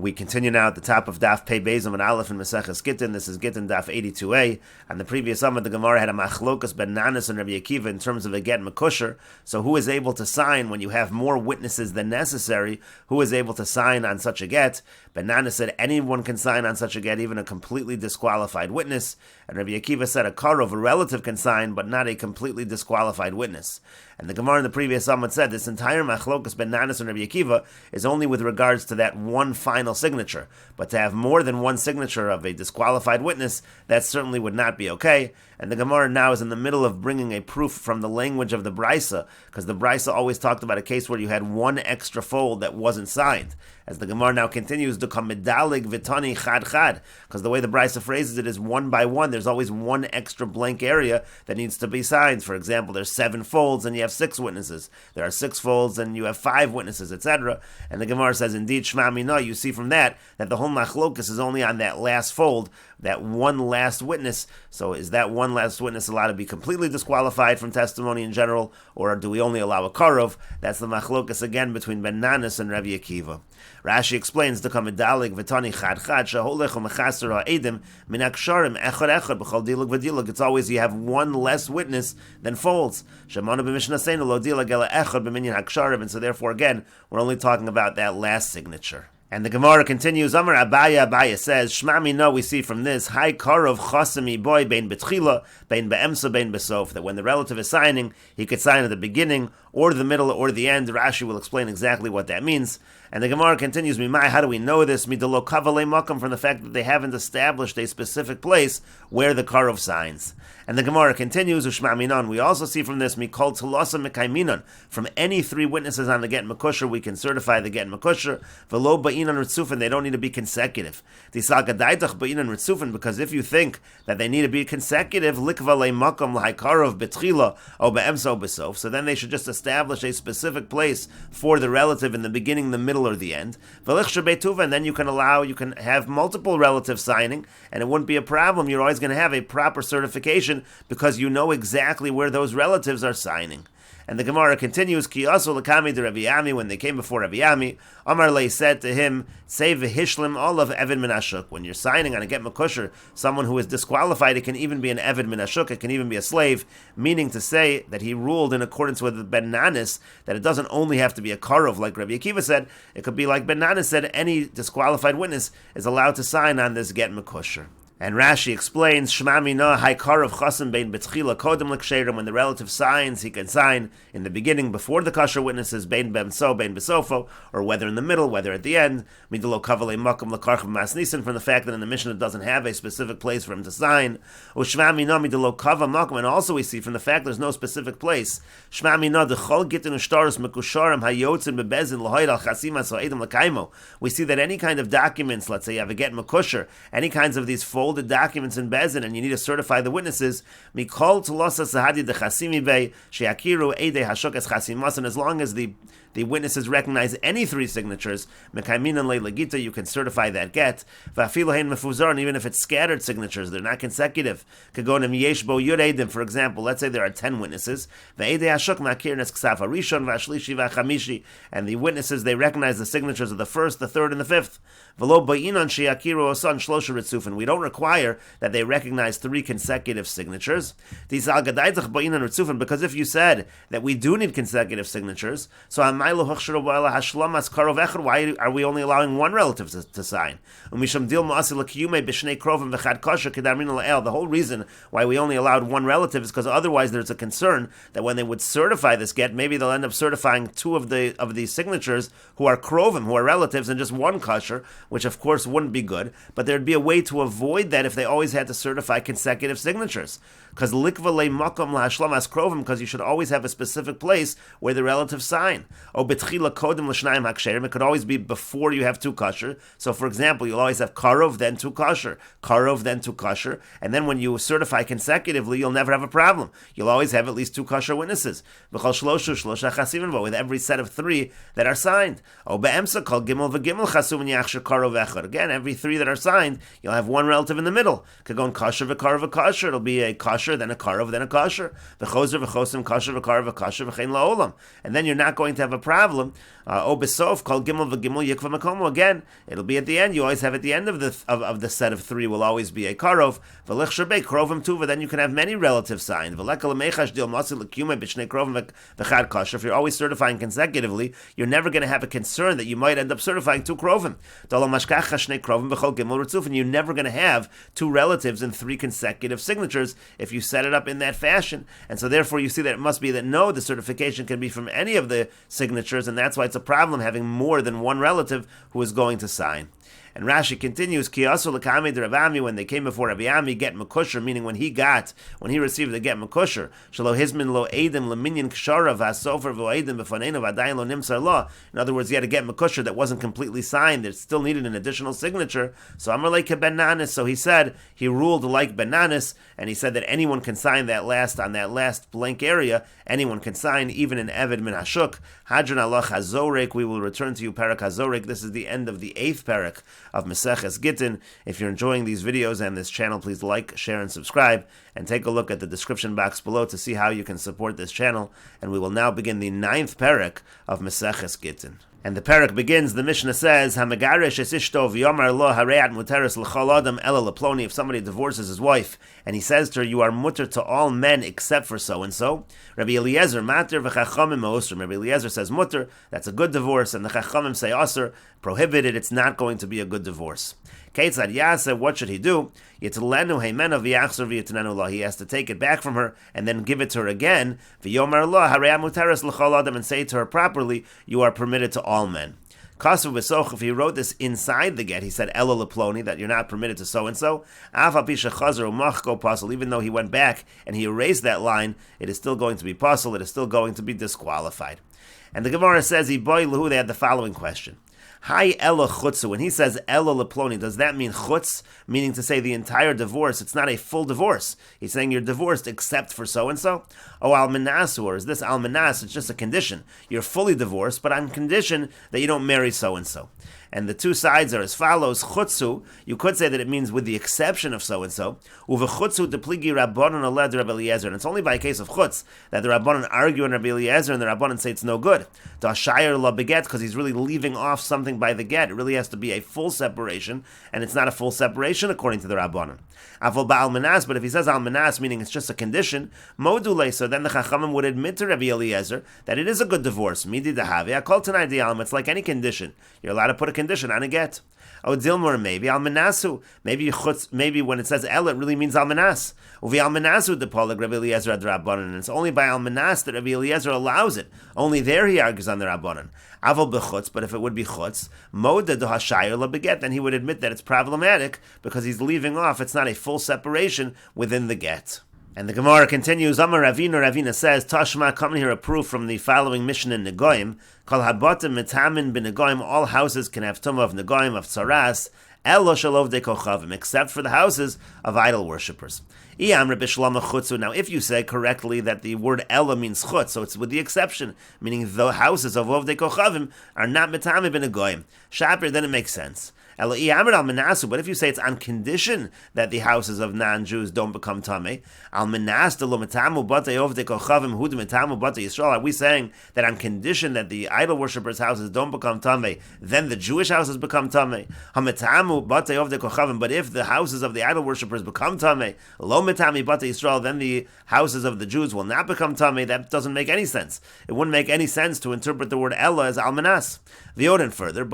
We continue now at the top of Daf Pei Bezim and Aleph and Meseches Gitin. This is Gittin Daf 82a. And the previous Amud, the Gemara had a machlokas ben Nanas and Rabbi Akiva in terms of a get mekusher. So who is able to sign when you have more witnesses than necessary? Who is able to sign on such a get? Ben Nanas said anyone can sign on such a get, even a completely disqualified witness. And Rabbi Akiva said a karov, a relative, can sign, but not a completely disqualified witness. And the Gemara in the previous Amud said this entire machlokas ben Nanas and Rabbi Akiva is only with regards to that one final signature. But to have more than one signature of a disqualified witness, that certainly would not be okay. And the Gemara now is in the middle of bringing a proof from the language of the Brisa, because the Brisa always talked about a case where you had one extra fold that wasn't signed. As the Gemara now continues, to come medalig vitani chad chad, because the way the Brisa phrases it is one by one. There's always one extra blank area that needs to be signed. For example, there's 7 folds and you have 6 witnesses. There are 6 folds and you have 5 witnesses, etc. And the Gemara says, indeed, Shema Mina, you see from that the whole machlokas is only on that last fold, that one last witness. So is that one last witness allowed to be completely disqualified from testimony in general, or do we only allow a karov? That's the machlokas again between Ben Nanas and Rabbi Akiva. Rashi explains the kamedalig v'tani chad chad shaholech u'mechaser ha'edim min aksharim echad echad b'chol dilag v'dilag. It's always you have one less witness than folds. Shemanu b'mishnah seinu lo dilag ela echad b'minyan haksharim, and so therefore again we're only talking about that last signature. And the Gemara continues, Amar Abaya says, Shema Mina, we see from this, Hai Karov Chasami Boy Bein Betchila, Bein Be'emsa, Bein Besof, that when the relative is signing, he could sign at the beginning, or the middle, or the end. Rashi will explain exactly what that means. And the Gemara continues, Mimai, how do we know this? Midalo Kavalei Makam, from the fact that they haven't established a specific place where the Karov signs. And the Gemara continues, Ushma Minan, we also see from this, Mikol Tulasa Mekaiminan, from any 3 witnesses on the get mekusher, we can certify the get mekusher. Velo Ba'inan Ritzufin, they don't need to be consecutive. Tisal Gadaitach Ba'inan Ritzufin, because if you think that they need to be consecutive, Likvalei Makam L'hai Karov Betchila, O Be'emsa O Besof, so then they should just establish a specific place for the relative in the beginning, the middle, or the end. And then you can have multiple relatives signing, and it wouldn't be a problem. You're always going to have a proper certification because you know exactly where those relatives are signing. And the Gemara continues, Ki asu l'kami de Rabbi Yami, when they came before Rabbi Yami, Amar Lei said to him, Say v'hishlim all of Eved min Ashuk. When you're signing on a get mekusher, someone who is disqualified, it can even be an Eved min Ashuk, it can even be a slave, meaning to say that he ruled in accordance with Ben Nanas, that it doesn't only have to be a karov, like Rabbi Akiva said, it could be like Ben Nanas said, any disqualified witness is allowed to sign on this get mekusher. And Rashi explains, Shema Mina, Hai Karov Chasim Bein Betchila Kodem L'Ksherim, when the relative signs, he can sign in the beginning before the kosher witnesses, Bein Bemso, Bein Besofo, or whether in the middle, whether at the end, Midalo Kavalei Makam L'Karchav Masnisin, from the fact that in the Mishnah it doesn't have a specific place for him to sign. O Shema Mina, Midalo Kava Makam, and also we see from the fact there's no specific place, Shema Mina, Dechol Gittin Ushtaros Mekusharim Hayotzin Bebezin L'Hoid Al Chasimas Ha'edim L'Kaimo. We see that any kind of documents, let's say you have a get mekusher, any kinds of these folded documents in Bezin, and you need to certify the witnesses. Mikol Tulosa Sahadi de Chasimi Bey Sheakiru Eide Hashokas Chasimas, and as long as the witnesses recognize any 3 signatures, Mekaiminan Leila Gita, you can certify that get. Vafilohein Mefuzar, and even if it's scattered signatures, they're not consecutive. Kagonim Yeshbo Yud Eidim, for example, let's say there are 10 witnesses. Ve'eide Hashok Makir Nes Ksav Harishon Vashlishi Vachamishi, and the witnesses, they recognize the signatures of the 1st, the 3rd, and the 5th. Velo Ba'inan Sheakiru Osan Shlosha Ritzufin, we don't require that they recognize 3 consecutive signatures. Because if you said that we do need consecutive signatures, so why are we only allowing one relative to sign? The whole reason why we only allowed one relative is because otherwise there's a concern that when they would certify this get, maybe they'll end up certifying 2 of these signatures who are krovim, who are relatives, and just one kosher, which of course wouldn't be good. But there'd be a way to avoid that if they always had to certify consecutive signatures. Because likvalei makom lahashlam krovim, because you should always have a specific place where the relatives sign. O betchila kodem l'shnayim haksherim, it could always be before you have 2 kosher. So for example, you'll always have karov, then 2 kosher, karov, then 2 kosher, and then when you certify consecutively, you'll never have a problem. You'll always have at least 2 kosher witnesses. B'chol shloshu shlosha chasimin, but with every set of 3 that are signed. O be'emsa kol gimel v'gimel chasum yachshir karov echad. Again, every 3 that are signed, you'll have 1 relative in the middle. Kagon kosher v'karov v'kosher, it'll be a kosher, then a karov, then a kosher. V'choser v'chosim kosher v'karov v'kosher v'chein la'olam. And then you're not going to have a a problem. Obesof called Gimel v'Gimel Yikva Makomo. Again, it'll be at the end. You always have at the end of the set of three will always be a karov. V'lech sherbei krovim tuva. Then you can have many relative signs. V'lekal mechash dil masil l'kiyume b'shnei krovim v'chad kasher. If you're always certifying consecutively, you're never going to have a concern that you might end up certifying two krovim. Dalo mashkacha shnei krovim v'chol Gimel ritzuf. And you're never going to have two relatives in three consecutive signatures if you set it up in that fashion. And so therefore you see that it must be that no, the certification can be from any of the signatures, and that's why it's a problem having more than one relative who is going to sign. And Rashi continues, Ki asu l'kamei de Rav Ami, when they came before Rabbi Ami, get mekusher, meaning when he received the get mekusher, shelo hizmin lo edim leminyan kshara v'asofer v'oedim b'faneinu v'adayin lo nimsar lo. In other words, he had to get mekusher that wasn't completely signed, it still needed an additional signature. So Amar like Ben Nanis, so he ruled like Ben Nanis, and he said that anyone can sign on that last blank area, anyone can sign, even an Eved min Hashuk. Hadron Allah Hazorek, we will return to you, Parak Hazorek. This is the end of the 8th Parak of Meseches Gitin. If you're enjoying these videos and this channel, please like, share, and subscribe, and take a look at the description box below to see how you can support this channel. And we will now begin the 9th Parak of Meseches Gitin. And the parak begins, the Mishnah says, Hamegarish es ishto v'yomar lo hareat muteres l'chol adam ela leploni. If somebody divorces his wife, and he says to her, you are mutter to all men except for so-and-so. Rabbi Eliezer, mater v'chachamim ma'osrim. Rabbi Eliezer says mutter, that's a good divorce, and the chachamim say asr, prohibited, it's not going to be a good divorce. Keitzad Yaseh, what should he do? Yitlenu heimena v'yachzor v'yitinenu la. He has to take it back from her and then give it to her again. V'yomar lo harei muteres l'chol adam, and say to her properly, you are permitted to all men. Kasu v'soch, if he wrote this inside the get, he said ela leploni, that you're not permitted to so and so. Af al pi shechazer u'machko pasel, even though he went back and he erased that line, it is still going to be pasel, it is still going to be disqualified. And the Gemara says, Iboy lehu, they had the following question. Hi ela chutzu. When he says ela leploni, does that mean chutz, meaning to say the entire divorce? It's not a full divorce. He's saying you're divorced except for so and so. Oh, almanas, or is this almanas? It's just a condition. You're fully divorced, but on condition that you don't marry so and so. And the two sides are as follows. Chutzu, you could say that it means with the exception of so-and-so. Uvechutzu depligi rabbanon aled Rabbi Eliezer. And it's only by a case of chutz that the rabbanon argue in Rabbi Eliezer and the rabbanon say it's no good. Dashayir la beget, because he's really leaving off something by the get. It really has to be a full separation, and it's not a full separation according to the rabbanon. Avol ba'almanas, but if he says almanas, meaning it's just a condition, module, so then the chachamim would admit to Rabbi Eliezer that it is a good divorce. Midi dahavi, akol tanai di'alma. It's like any condition. You're allowed to put a condition on a get. Oh, Dilmor, maybe almanasu. Maybe when it says el, it really means almanas. Uvi almanasu depolag Rabbi Eliezer ad rabbanon. And it's only by almanas that Rabbi Eliezer allows it. Only there he argues on the rabbanon. Aval bechutz, but if it would be chutz, moda dohashayir labeget, then he would admit that it's problematic because he's leaving off. It's not a full separation within the get. And the Gemara continues, Amar Ravina says, Tashma, come here a proof from the following Mishnah in Negoim, Kol habatim mitamin b'Negoim, all houses can have tumah of Negoim, of tzaras, elo shalov de kochavim, except for the houses of idol worshippers. Now, if you say correctly that the word ela means chutz, so it's with the exception, meaning the houses of Ovdei Kochavim are not metame b'Negoim. Shaper, then it makes sense. But if you say it's on condition that the houses of non-Jews don't become tamei, are we saying that on condition that the idol worshippers' houses don't become tamei, then the Jewish houses become tamei? But if the houses of the idol worshippers become tamei, then the houses of the Jews will not become tamei. That doesn't make any sense. It wouldn't make any sense to interpret the word ella as almanas. V'yoden further,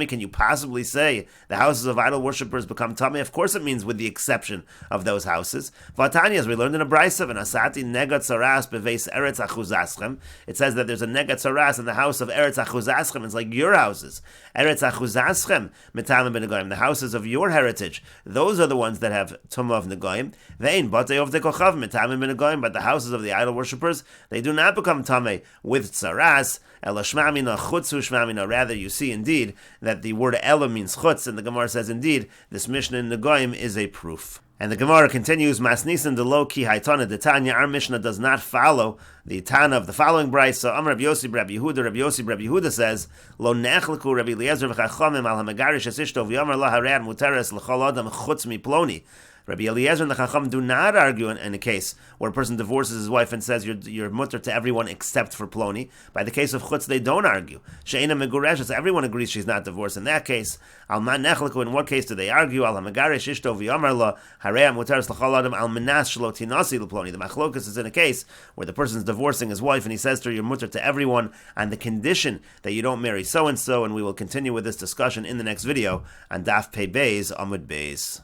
can you possibly say the houses of idol worshippers become tamei? Of course it means with the exception of those houses. Vatanya, as we learned in a brayso, and asati negat saras beveis eretz achuzaschem. It says that there's a negat saras in the house of eretz achuzaschem. It's like your houses. Eretz achuzaschem mitamim b'negoim. The houses of your heritage. Those are the ones that have tumah of negoim. Vein batei of dekochav mitamim b'negoim. But the houses of the idol worshippers, they do not become tamei with saras. Ela shmamina chutzu shmamina. Rather, you see indeed that the word ela means chutz, and the Gemara says indeed this Mishnah in Negoim is a proof. And the Gemara continues, Masnisan de lo ki haitana de Tanya. Our Mishnah does not follow the Tana of the following brayso. Amar Rabbi Yossi Rabbi Yehuda. Rabbi Yossi Rabbi Yehuda says, Lo nechleku Rabbi Eliezer v'chachamim al hamegarish esishto v'yamar la haread muteres l'chol adam chutz mi ploni. Rabbi Eliezer and the Chacham do not argue in a case where a person divorces his wife and says you're mutter to everyone except for Ploni. By the case of Chutz, they don't argue. She'ena Megureshes, everyone agrees she's not divorced in that case. Al Man Nechleku, in what case do they argue? Al HaMegaresh Ishto V'Yamar La, Hareya Muteres L'chol Adam Al Menas Shelo Tinasi L'Ploni. The Machlokas is in a case where the person's divorcing his wife and he says to her, you're mutter to everyone, and the condition that you don't marry so-and-so, and we will continue with this discussion in the next video on Daf Pei Beis Amud Beis.